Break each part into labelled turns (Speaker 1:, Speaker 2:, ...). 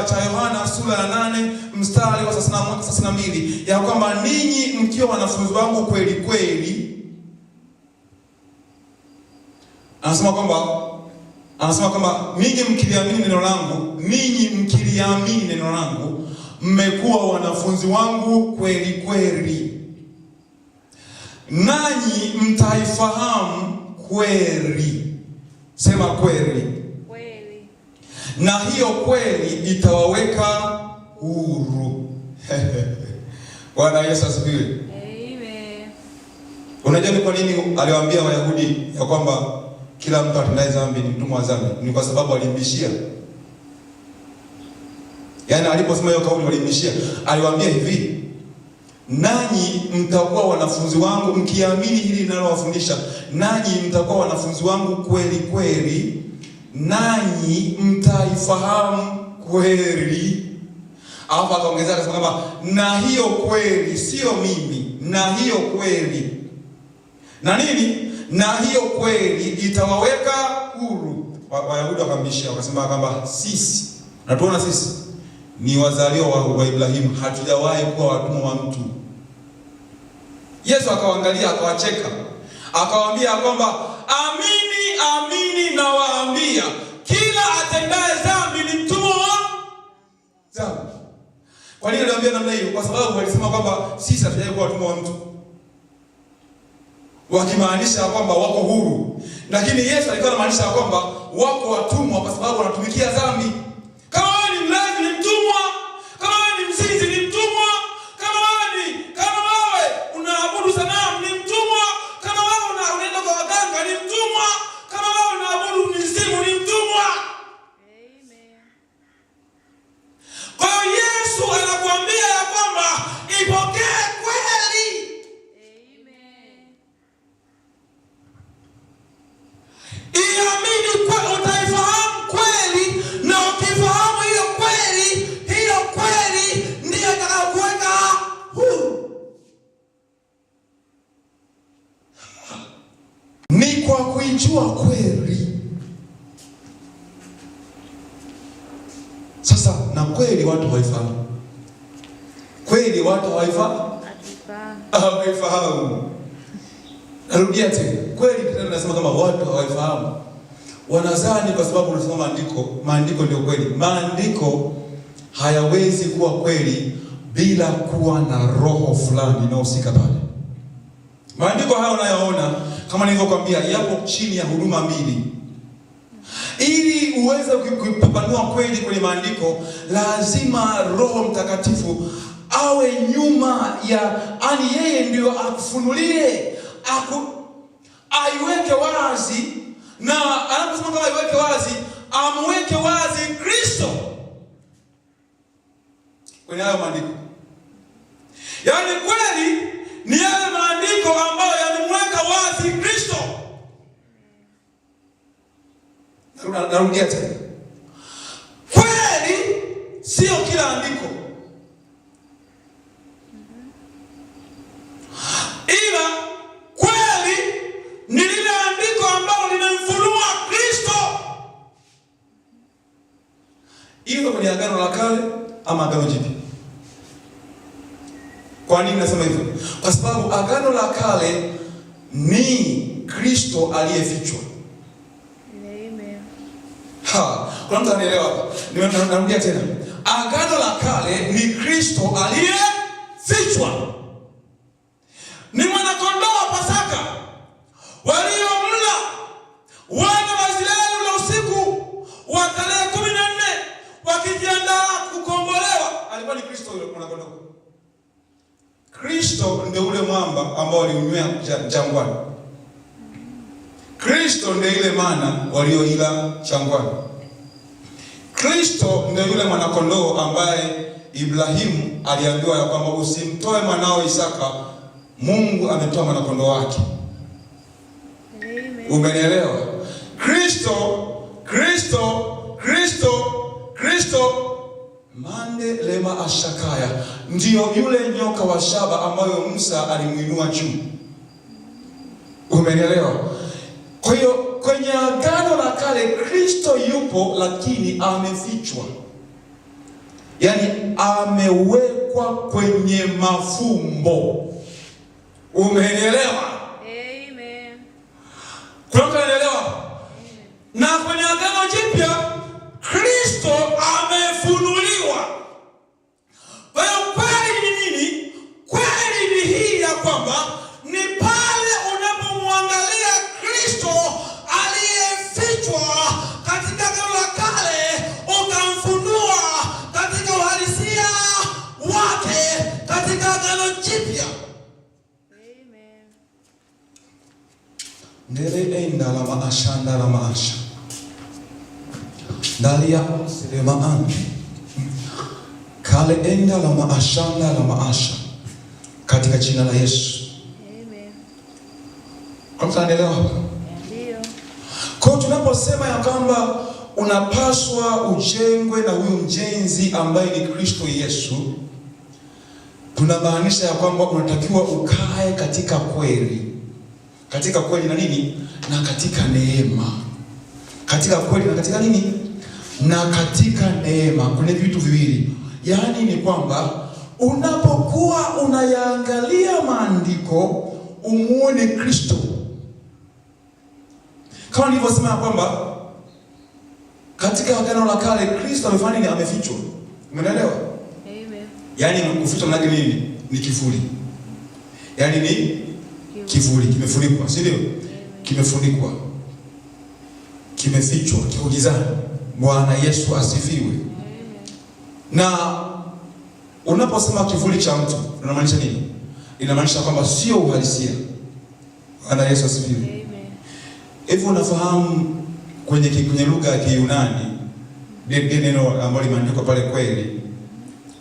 Speaker 1: cha Yohana sura ya 8 mstari wa 32 ya kwamba ninyi mkiwa wanafunzi wangu kweli kweli, anasema kwamba ninyi mkiliamini neno langu mmekuwa wanafunzi wangu kweli kweli, nanyi mtaifahamu kweli. Sema kweli.
Speaker 2: Kweli.
Speaker 1: Na hiyo kweli itawaweka huru. Bwana Yesu asifiwe.
Speaker 2: Amen.
Speaker 1: Unajua ni kwa nini aliwaambia Wayahudi ya kwamba kila mtu atendaye dhambi ni mtumwa wa dhambi? Ni kwa sababu alimbishia. Yaani aliposema hiyo kauli walimbishia. Aliwaambia hivi, nanyi mtakuwa wanafunzi wangu mkiamini hili ninalowafundisha. Nanyi mtakuwa wanafunzi wangu kweli kweli, nanyi mtaifahamu kweli. Hapo akaongezea akasema kwamba na hiyo kweli, sio mimi, na hiyo kweli. Na nini? Na hiyo kweli itawaweka huru. Wayahudi wakambishia, wakasema kwamba sisi, natuona sisi ni wazaliwa wa Ibrahimu, hatujawahi kuwa watumwa wa mtu. Yesu akawaangalia akawacheka, akawaambia kwamba amini amini nawaambia, kila atendaye dhambi ni mtumwa wa dhambi. Kwa nini aliwaambia namna hiyo? Kwa sababu walisema kwamba sisi hatujawahi kuwa watumwa wa mtu, wakimaanisha kwamba wako huru. Lakini Yesu alikuwa anamaanisha kwamba wako watumwa kwa sababu wanatumikia dhambi. Kama wewe ni mlevi ni mtumwa, kama wewe ni mzinzi ni mtumwa, kama wewe unaabudu sanamu ni mtumwa, kama wewe unaenda kwa waganga ni mtumwa, kama wewe unaabudu mizimu ni mtumwa.
Speaker 2: Amen.
Speaker 1: Kwa hiyo Yesu anakuambia ya kwamba ipokee kweli.
Speaker 2: Amen.
Speaker 1: Iamini kwa utaifahamu kweli, na ukifahamu hiyo kweli ndiyo itakayokuweka huru. Ni kwa kuijua kweli. Sasa na kweli watu hawaifahamu. Kweli watu hawaifahamu. Narudia tena. Kweli tena nasema kama watu hawaifahamu. Wanadhani kwa sababu unasoma maandiko ndio kweli. Maandiko hayawezi kuwa kweli bila kuwa na roho fulani inayohusika pale. Maandiko haya unayoona kama nilivyokuambia yapo chini ya huduma mbili. Ili uweze kupambanua kweli kwenye maandiko, lazima Roho Mtakatifu awe nyuma ya, ani yeye ndio akufunulie, aiweke wazi, na anaposema kama aiweke wazi, amweke wazi Kristo kwenye hayo maandiko. Yaani kweli ni yale maandiko ambayo yanamweka wazi Kristo. Narudia tena. Kweli sio kila andiko. Ila kweli ni lile andiko ambalo linamfunua Kristo. Hilo kwenye Agano la Kale ama Agano Jipya. Kwa nini nasema hivyo? Kwa sababu Agano la Kale ni Kristo aliyefichwa. Kuna mtu anaelewa? Narudia tena. Agano la Kale ni Kristo aliyefichwa. Ni mwana kondoo wa Pasaka waliomla wana wa Israeli ule usiku wa tarehe 14 wakijiandaa kukombolewa. Alikuwa ni Kristo yule mwana kondoo. Kristo ndio ule mwamba ambao waliunywea jangwani. Kristo ndio ile mana walioila jangwani. Kristo ndio yule mwanakondoo ambaye Ibrahimu aliambiwa ya kwamba usimtoe mwanao Isaka, Mungu ametoa mwanakondoo wake.
Speaker 2: Amen.
Speaker 1: Umenielewa? Kristo mande lema ashakaya ndio yule nyoka wa shaba ambayo Musa alimuinua juu. Umenielewa? Kwa hiyo kwenye Agano la Kale Kristo yupo lakini amefichwa. Yaani amewekwa kwenye mafumbo. Umenielewa?
Speaker 2: Amen.
Speaker 1: Kuna mtu anaelewa? Na kwenye Agano Jipya Kristo amefunuliwa. Kwa hiyo kweli ni nini? Kweli ni hii ya kwamba ni pale unapomwangalia Kristo aliyefichwa katika Agano la Kale, ukamfunua katika uhalisia wake katika Agano Jipya.
Speaker 2: Amen.
Speaker 1: Ndele enda la maasha ndala maasha. Ndalia selema andi. Kale enda la maashanda la maasha katika jina la Yesu.
Speaker 2: Amen.
Speaker 1: Kwa mtaendelea hapa.
Speaker 2: Ndio.
Speaker 1: Kwa tunaposema ya kwamba unapaswa ujengwe na huyu mjenzi ambaye ni Kristo Yesu, tunamaanisha ya kwamba unatakiwa ukae katika kweli. Katika kweli na nini? Na katika neema. Katika kweli na katika nini? Na katika neema. Kuna vitu viwili. Yaani ni kwamba unapokuwa unayaangalia maandiko umuone Kristo. Kama nilivyosema ya kwamba katika Agano la Kale Kristo amefanya nini? Amefichwa. Umeelewa?
Speaker 2: Amen.
Speaker 1: Yaani kufichwa maana nini? Ni kivuli. Yaani ni kivuli kimefunikwa, si ndio? Kimefunikwa. Kimefichwa, kiko gizani. Bwana Yesu asifiwe. Na unaposema kivuli cha mtu, unamaanisha nini? Inamaanisha kwamba sio uhalisia. Bwana Yesu asifiwe.
Speaker 2: Amen.
Speaker 1: Hivyo unafahamu kwenye lugha ya Kiyunani neno ambalo limeandikwa pale kweli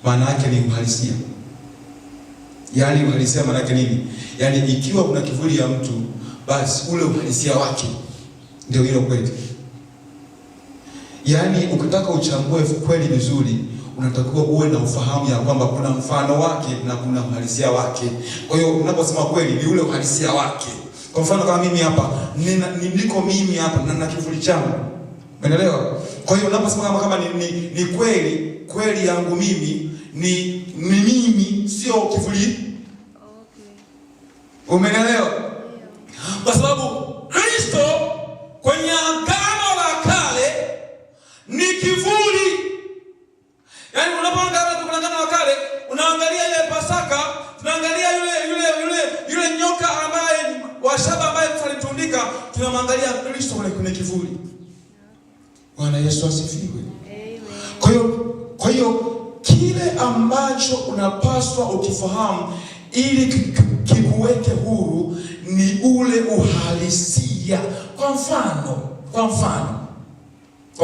Speaker 1: maana yake ni uhalisia. Yaani uhalisia maana yake nini? Yaani ikiwa kuna kivuli ya mtu, basi ule uhalisia wake ndio hilo kweli. Yaani ukitaka uchambue kweli vizuri, unatakiwa uwe na ufahamu ya kwamba kuna mfano wake na kuna uhalisia wake. Kwa hiyo unaposema kweli ni ule uhalisia wake. Kwa mfano kama mimi hapa, niko mimi hapa na kivuli changu. Umeelewa? Kwa hiyo unaposema kama ni kweli yangu mimi ni mimi, sio kivuli. Okay. Umeelewa? Kwa sababu Kristo kwenye Agano la Kale ni kivuli. Yaani unapoangalia kwenye Agano la Kale, unaangalia ile Pasaka, tunaangalia yule nyoka ambaye washaba ambaye tulimtundika, tunamwangalia Kristo kwenye kivuli. Bwana Yesu asifiwe. Amen. Kwa hiyo kile ambacho unapaswa ukifahamu ili kikuweke huru ni ule uhalisia. Kwa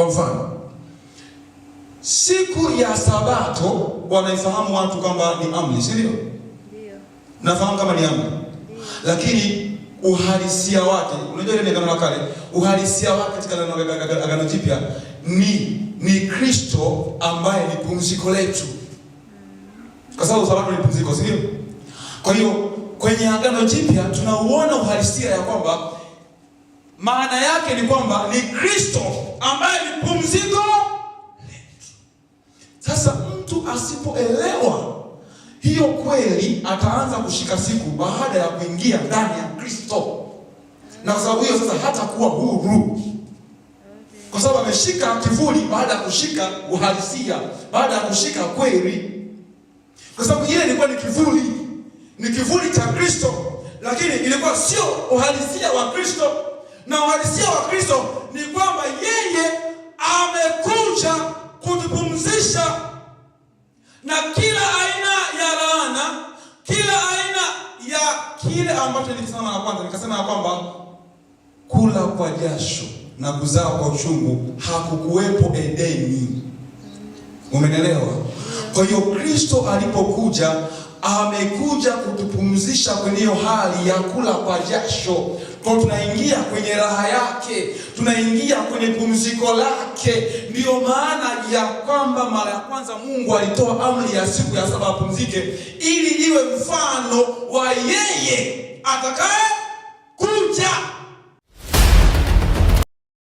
Speaker 1: mfano siku ya Sabato wanaifahamu watu kwamba ni amri, si ndio? Ndio. Nafahamu kama ni amri. Lakini uhalisia wake, unajua ile Agano la Kale, uhalisia wake katika Agano Jipya ni Kristo ambaye ni pumziko letu. Kwa sababu Sabato ni pumziko, si ndio? Kwa hiyo kwenye Agano Jipya tunauona uhalisia ya kwamba maana yake ni kwamba ni Kristo ambaye ni pumziko letu. Sasa mtu asipoelewa hiyo kweli, ataanza kushika siku baada ya kuingia ndani ya Kristo. Na kwa sababu hiyo sasa hatakuwa huru. Kwa sababu ameshika kivuli baada ya kushika uhalisia, baada ya kushika kweli. Kwa sababu ile ilikuwa ni kivuli cha Kristo, lakini ilikuwa sio uhalisia wa Kristo. Na uhalisia wa Kristo ni kwamba yeye amekuja kutupumzisha na kila aina ya laana, kila aina ya kile ambacho nilisema na kwanza, nikasema ya kwamba kula kwa jasho na kuzaa kwa uchungu hakukuwepo Edeni. Umeelewa? Kwa hiyo Kristo alipokuja, amekuja kutupumzisha kwenye hiyo hali ya kula kwa jasho. Kwa tunaingia kwenye raha yake, tunaingia kwenye pumziko lake. Ndiyo maana ya kwamba mara ya kwanza Mungu alitoa amri ya siku ya saba apumzike, ili iwe mfano wa yeye atakaye